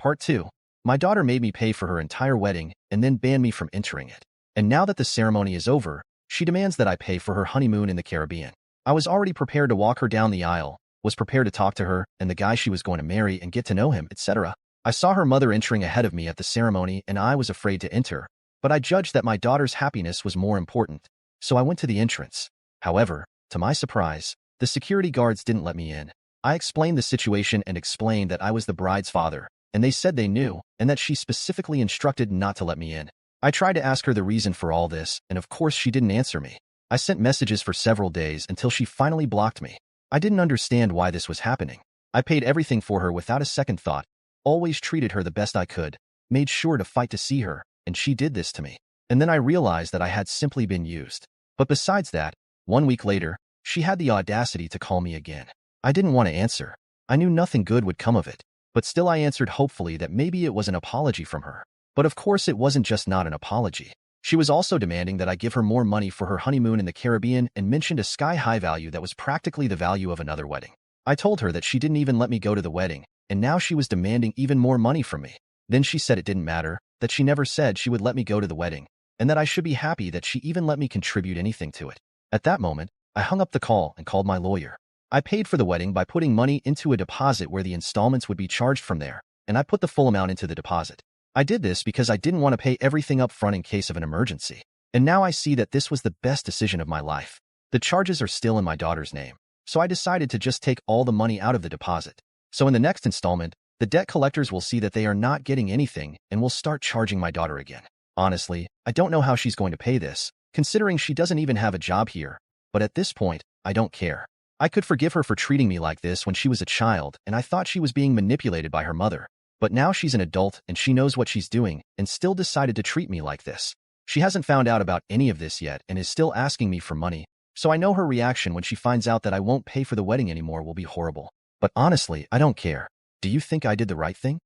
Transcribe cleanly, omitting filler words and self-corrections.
Part 2. My daughter made me pay for her entire wedding and then banned me from entering it. And now that the ceremony is over, she demands that I pay for her honeymoon in the Caribbean. I was already prepared to walk her down the aisle, was prepared to talk to her and the guy she was going to marry and get to know him, etc. I saw her mother entering ahead of me at the ceremony and I was afraid to enter, but I judged that my daughter's happiness was more important, so I went to the entrance. However, to my surprise, the security guards didn't let me in. I explained the situation and explained that I was the bride's father, and they said they knew, and that she specifically instructed not to let me in. I tried to ask her the reason for all this, and of course she didn't answer me. I sent messages for several days until she finally blocked me. I didn't understand why this was happening. I paid everything for her without a second thought, always treated her the best I could, made sure to fight to see her, and she did this to me. And then I realized that I had simply been used. But besides that, 1 week later, she had the audacity to call me again. I didn't want to answer. I knew nothing good would come of it, but still I answered hopefully that maybe it was an apology from her. But of course it wasn't just not an apology. She was also demanding that I give her more money for her honeymoon in the Caribbean and mentioned a sky-high value that was practically the value of another wedding. I told her that she didn't even let me go to the wedding, and now she was demanding even more money from me. Then she said it didn't matter, that she never said she would let me go to the wedding, and that I should be happy that she even let me contribute anything to it. At that moment, I hung up the call and called my lawyer. I paid for the wedding by putting money into a deposit where the installments would be charged from there, and I put the full amount into the deposit. I did this because I didn't want to pay everything up front in case of an emergency. And now I see that this was the best decision of my life. The charges are still in my daughter's name, so I decided to just take all the money out of the deposit. So in the next installment, the debt collectors will see that they are not getting anything and will start charging my daughter again. Honestly, I don't know how she's going to pay this, considering she doesn't even have a job here, but at this point, I don't care. I could forgive her for treating me like this when she was a child and I thought she was being manipulated by her mother. But now she's an adult and she knows what she's doing and still decided to treat me like this. She hasn't found out about any of this yet and is still asking me for money, so I know her reaction when she finds out that I won't pay for the wedding anymore will be horrible. But honestly, I don't care. Do you think I did the right thing?